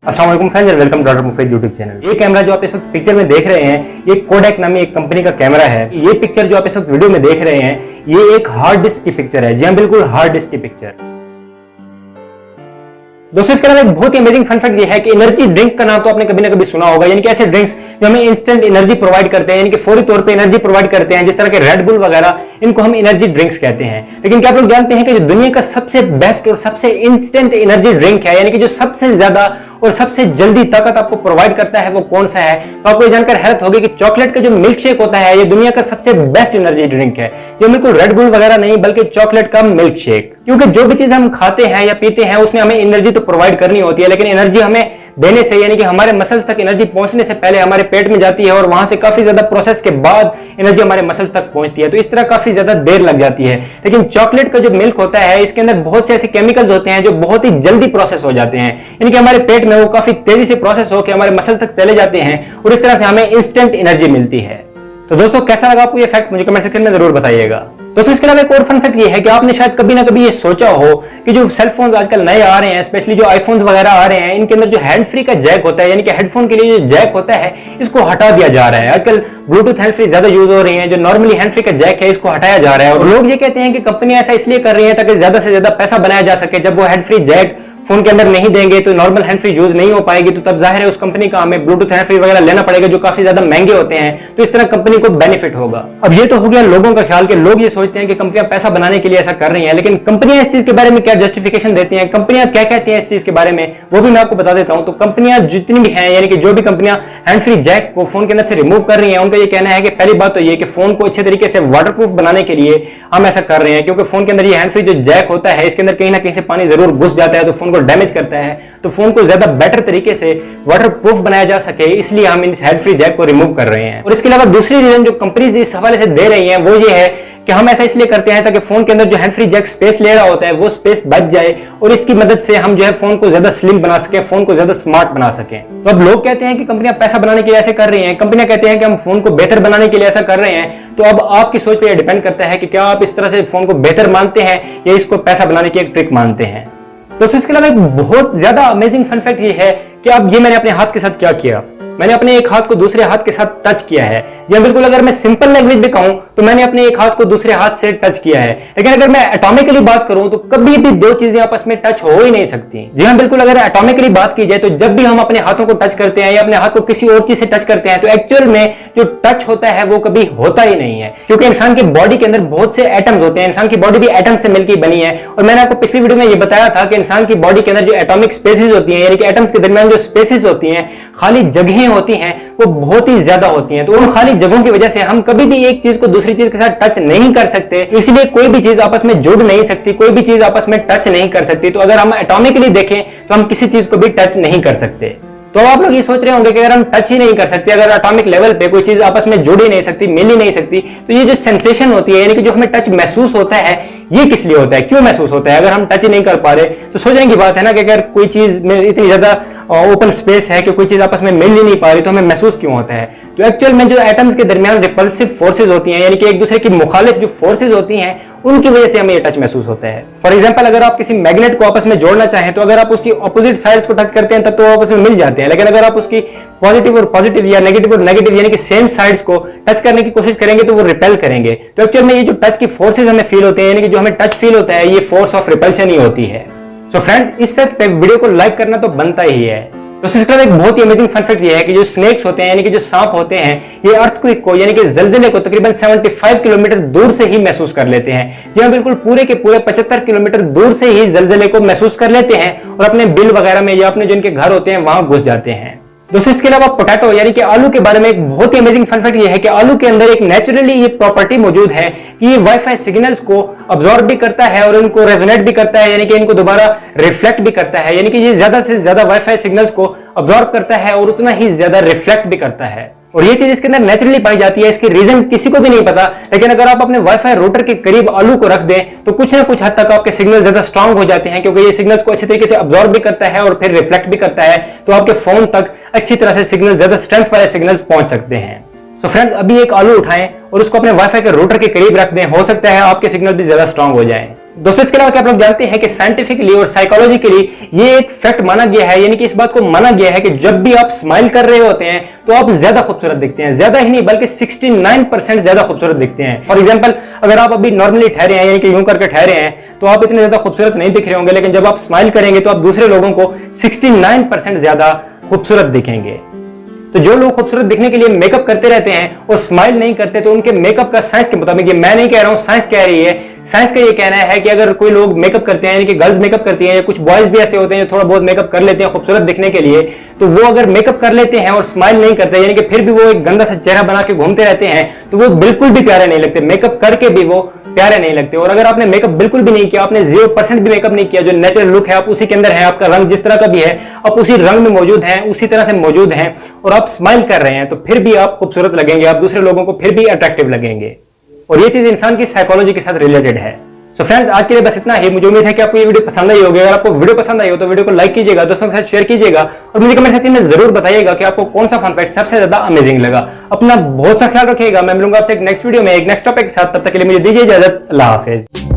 अस्सलाम वालेकुम friends, welcome to doctor Mufeed YouTube channel. ये कैमरा जो आप इस वक्त पिक्चर में देख रहे हैं, ये कोडैक नामी एक कंपनी का कैमरा है। ये पिक्चर जो आप इस वक्त वीडियो में देख रहे हैं, ये एक हार्ड डिस्क की पिक्चर है। जी हाँ, बिल्कुल हार्ड डिस्क की पिक्चर। दोस्तों, इसके अलावा एक बहुत ही अमेजिंग फन फैक्ट ये है कि एनर्जी ड्रिंक का नाम तो आपने कभी ना कभी सुना होगा, यानी कि ऐसे ड्रिंक्स जो हमें इंस्टेंट एनर्जी प्रोवाइड करते हैं, यानी कि फौरी तौर पे एनर्जी प्रोवाइड करते हैं, जिस तरह के रेड बुल वगैरह, इनको हम एनर्जी ड्रिंक्स कहते हैं। लेकिन क्या आप लोग जानते हैं कि जो दुनिया का सबसे बेस्ट और सबसे इंस्टेंट एनर्जी ड्रिंक है, यानी कि जो सबसे ज्यादा और सबसे जल्दी ताकत आपको प्रोवाइड करता है, वो कौन सा है? तो आपको ये जानकर हैरत होगी कि चॉकलेट का जो मिल्क शेक होता है, ये दुनिया का सबसे बेस्ट एनर्जी ड्रिंक है। ये बिल्कुल रेड बुल वगैरह नहीं, बल्कि चॉकलेट का मिल्क शेक। क्योंकि जो भी चीज हम खाते हैं या पीते हैं, उसमें हमें एनर्जी तो प्रोवाइड करनी होती है, लेकिन एनर्जी हमें देने से, यानी कि हमारे मसल तक एनर्जी पहुंचने से पहले हमारे पेट में जाती है और वहां से काफी ज्यादा प्रोसेस के बाद एनर्जी हमारे मसल तक पहुंचती है। तो इस तरह काफी ज्यादा देर लग जाती है। लेकिन चॉकलेट का जो मिल्क होता है, इसके अंदर बहुत से ऐसे केमिकल्स होते हैं जो बहुत ही जल्दी प्रोसेस हो जाते हैं, यानी कि हमारे पेट में वो काफी तेजी से प्रोसेस होकर हमारे मसल तक चले जाते हैं और इस तरह से हमें इंस्टेंट एनर्जी मिलती है। तो दोस्तों, कैसा लगा आपको ये फैक्ट? मुझे कमेंट सेक्शन में जरूर बताइएगा। दोस्तों, इसके अलावा एक और फन फैक्ट ये है कि आपने शायद कभी ना कभी ये सोचा हो कि जो सेल फोन आजकल नए आ रहे हैं, स्पेशली जो आईफोन्स वगैरह आ रहे हैं, इनके अंदर जो हैंड फ्री का जैक होता है, यानी कि हेडफोन के लिए जो जैक होता है, इसको हटा दिया जा रहा है। आजकल ब्लूटूथ हैंड फ्री ज्यादा यूज हो रही है, जो नॉर्मली हैंड फ्री का जैक है, इसको हटाया जा रहा है। और लोग ये कहते हैं कि कंपनियां ऐसा इसलिए कर रही है ताकि ज्यादा से ज्यादा पैसा बनाया जा सके। जब वो हैंड फ्री जैक फोन के अंदर नहीं देंगे तो नॉर्मल हैंड फ्री यूज नहीं हो पाएगी, तो तब जाहिर है उस कंपनी का हमें ब्लूटूथ हैंड फ्री वगैरह लेना पड़ेगा, जो काफी ज्यादा महंगे होते हैं। तो इस तरह कंपनी को बेनिफिट होगा। अब ये तो हो गया लोगों का ख्याल कि लोग ये सोचते हैं कि कंपनियां पैसा बनाने के लिए ऐसा कर रही हैं, लेकिन कंपनियां इस चीज के बारे में क्या जस्टिफिकेशन देती हैं, कंपनियां क्या कहती हैं इस चीज के बारे में, वो भी मैं आपको बता देता हूं। तो कंपनियां जितनी भी हैं, यानी कि जो भी कंपनियां हैंड फ्री जैक को फोन के अंदर से रिमूव कर रही हैं, उनका ये कहना है कि पहली बात तो ये कि फोन को अच्छे तरीके से वाटरप्रूफ बनाने के लिए हम ऐसा कर रहे हैं, क्योंकि फोन के अंदर ये हैंड फ्री जो जैक होता है, इसके अंदर कहीं ना कहीं से पानी जरूर घुस जाता है, तो फोन को डैमेज करता है। तो फोन को ज्यादा बेटर तरीके से वाटरप्रूफ बनाया जा सके, इसलिए हम इस हैंड फ्री जैक को रिमूव कर रहे हैं। और इसके अलावा दूसरी रीजन जो कंपनीज इस हवाले से दे रही हैं, वो ये है कि हम ऐसा इसलिए करते हैं ताकि फोन के अंदर जो हैंड फ्री जैक स्पेस ले रहा होता है, वो स्पेस बच जाए और इसकी मदद से हम जो है फोन को ज्यादा स्लिम बना सके, फोन को ज्यादा स्मार्ट बना सके। तो अब लोग कहते हैं कि कंपनियां पैसा बनाने के लिए ऐसे कर रही हैं, कंपनियां कहते हैं कि हम फोन को बेहतर बनाने के लिए ऐसा कर रहे हैं। तो अब आपकी सोच पे डिपेंड करता है कि क्या आप इस तरह से फोन को बेहतर मानते हैं या इसको पैसा बनाने की एक ट्रिक मानते हैं। दोस्तों, इसके अलावा एक बहुत ज्यादा अमेजिंग फन फैक्ट ये है कि अब ये मैंने अपने हाथ के साथ क्या किया, मैंने अपने एक हाथ को दूसरे हाथ के साथ टच किया है। जी बिल्कुल, अगर मैं सिंपल लैंग्वेज में कहूं तो मैंने अपने एक हाथ को दूसरे हाथ से टच किया है। लेकिन अगर मैं एटॉमिकली बात करूं तो कभी भी दो चीजें आपस में टच हो ही नहीं सकती। जी हां, बिल्कुल, अगर एटॉमिकली बात की जाए तो जब भी हम अपने हाथों को टच करते हैं या अपने हाथ को किसी और चीज से टच करते हैं, तो एक्चुअल में जो टच होता है वो कभी होता ही नहीं है, क्योंकि इंसान की बॉडी के अंदर बहुत से एटम्स होते हैं। इंसान की बॉडी भी एटम से मिलकर बनी है। और मैंने आपको पिछली वीडियो में ये बताया था कि इंसान की बॉडी के अंदर जो एटॉमिक स्पेसेस होती हैं, यानी कि एटम्स के दरमियान जो स्पेसेस होती हैं, खाली जगहें होती हैं, वो बहुत ही ज्यादा होती हैं। तो उन खाली जगहों की वजह से हम कभी भी एक चीज को दूसरी चीज के साथ टच नहीं कर सकते, इसलिए कोई भी चीज आपस में जुड़ नहीं सकती, कोई भी चीज आपस में टच नहीं कर सकती। तो अगर हम एटॉमिकली देखें तो हम किसी चीज को भी टच नहीं कर सकते। तो आप लोग ये सोच रहे होंगे कि अगर हम टच ही नहीं कर सकते, अगर एटॉमिक लेवल पे कोई चीज आपस में जुड़ ही नहीं सकती, मिल ही नहीं सकती, तो ये जो सेंसेशन होती है, यानी कि जो हमें टच महसूस होता है, ये किस लिए होता है, क्यों महसूस होता है? अगर हम टच ही नहीं कर पा रहे तो सोचने की बात है ना कि अगर कोई चीज में इतनी ज्यादा ओपन स्पेस है कि कोई चीज आपस में मिल ही नहीं पा रही, तो हमें महसूस क्यों होता है? तो एक्चुअल में जो एटम्स के दरमियान रिपल्सिव फोर्सेज होती हैं, यानी कि एक दूसरे की मुखालिफ जो फोर्सेज होती हैं, उनकी वजह से हमें ये टच महसूस होता है। फॉर एग्जांपल, अगर आप किसी मैग्नेट को आपस में जोड़ना चाहें तो अगर आप उसकी ऑपोजिट साइड्स को टच करते हैं तब तो आपस में मिल जाते हैं, लेकिन अगर आप उसकी पॉजिटिव और पॉजिटिव या नेगेटिव और नेगेटिव यानी कि सेम साइड्स को टच करने की कोशिश करेंगे तो वो रिपेल करेंगे। तो एक्चुअल में ये जो टच की फोर्सेज हमें फील होते हैं, यानी कि जो हमें टच फील होता है, ये फोर्स ऑफ रिपल्शन ही होती है। सो फ्रेंड्स, इस फैक्ट पे वीडियो को लाइक करना तो बनता ही है। तो इसके अलावा एक बहुत ही अमेजिंग फन फैक्ट ये है कि जो स्नेक्स होते हैं, यानी कि जो सांप होते हैं, ये अर्थक्वेक को, यानी कि जलजले को तकरीबन 75 किलोमीटर दूर से ही महसूस कर लेते हैं। जी हां, बिल्कुल पूरे के पूरे 75 किलोमीटर दूर से ही जलजले को महसूस कर लेते हैं और अपने बिल वगैरह में या अपने जो इनके घर होते हैं वहां घुस जाते हैं। दोस्तों, इसके अलावा पोटैटो यानी कि आलू के बारे में एक बहुत ही अमेजिंग फन फैक्ट ये है कि आलू के अंदर एक नेचुरली ये प्रॉपर्टी मौजूद है कि ये वाईफाई सिग्नल्स को अब्सॉर्ब भी करता है और इनको रेजोनेट भी करता है, यानी कि इनको दोबारा रिफ्लेक्ट भी करता है, यानी कि ये ज्यादा से ज्यादा वाईफाई सिग्नल्स को अब्सॉर्ब करता है और उतना ही ज्यादा रिफ्लेक्ट भी करता है। और ये चीज इसके अंदर नेचुरली पाई जाती है। इसकी रीजन किसी को भी नहीं पता, लेकिन अगर आप अपने वाईफाई रूटर के करीब आलू को रख दें तो कुछ ना कुछ हद तक आपके सिग्नल ज्यादा स्ट्रांग हो जाते हैं, क्योंकि ये सिग्नल्स को अच्छे तरीके से अब्सॉर्ब भी करता है और फिर रिफ्लेक्ट भी करता है। तो आपके फोन तक अच्छी तरह से सिग्नल, ज्यादा स्ट्रेंथ वाले सिग्नल्स पहुंच सकते हैं। सो फ्रेंड्स, अभी एक आलू उठाएं और उसको अपने वाईफाई के रूटर के करीब रख दें, हो सकता है आपके सिग्नल भी ज्यादा स्ट्रांग हो जाएं। दोस्तों इसके अलावा क्या आप लोग जानते हैं कि साइंटिफिकली और साइकोलॉजिकली ये एक फैक्ट माना गया है, यानी कि इस बात को माना गया है कि जब भी आप स्माइल कर रहे होते हैं तो आप ज्यादा खूबसूरत दिखते हैं, ज्यादा ही नहीं बल्कि 69% ज्यादा खूबसूरत दिखते हैं। फॉर एग्जांपल अगर आप अभी नॉर्मली ठहरे हैं, यानी कि यूं करके ठहरे हैं, तो आप इतने ज्यादा खूबसूरत नहीं दिख रहे होंगे, लेकिन जब आप स्माइल करेंगे तो आप दूसरे लोगों को 69% ज्यादा खूबसूरत दिखेंगे। तो जो लोग खूबसूरत दिखने के लिए मेकअप करते रहते हैं और स्माइल नहीं करते, तो उनके मेकअप का साइंस के मुताबिक, ये मैं नहीं कह रहा हूं, साइंस कह रही है, साइंस का ये कहना है कि अगर कोई लोग मेकअप करते हैं, यानी कि गर्ल्स मेकअप करती हैं, या कुछ बॉयज भी ऐसे होते हैं जो थोड़ा बहुत मेकअप कर लेते हैं खूबसूरत दिखने के लिए, तो वो अगर मेकअप कर लेते हैं और स्माइल नहीं करते, यानी कि फिर भी वो एक गंदा सा चेहरा बना के घूमते रहते हैं, तो वो बिल्कुल भी प्यारे नहीं लगते, मेकअप करके भी वो प्यारे नहीं लगते। और अगर आपने मेकअप बिल्कुल भी नहीं किया, आपने 0% भी मेकअप नहीं किया, जो नेचुरल लुक है आप उसी के अंदर है, आपका रंग जिस तरह का भी है आप उसी रंग में मौजूद हैं, उसी तरह से मौजूद हैं, और आप स्माइल कर रहे हैं, तो फिर भी आप खूबसूरत लगेंगे, आप दूसरे लोगों को फिर भी अट्रैक्टिव लगेंगे। और ये चीज इंसान की साइकोलॉजी के साथ रिलेटेड है। सो फ्रेंड्स, आज के लिए बस इतना ही। मुझे उम्मीद है कि आपको ये वीडियो पसंद आई होगी। अगर आपको वीडियो पसंद आई हो तो वीडियो को लाइक कीजिएगा, दोस्तों के साथ शेयर कीजिएगा, और मुझे कमेंट सेक्शन में जरूर बताइएगा कि आपको कौन सा फन फैक्ट सबसे ज्यादा अमेजिंग लगा। अपना बहुत सा ख्याल रखिएगा। मैं मिलूंगा आपसे एक नेक्स्ट वीडियो में एक नेक्स्ट टॉपिक के साथ। तब तक के लिए मुझे दीजिए इजाजत। अल्लाह हाफिज।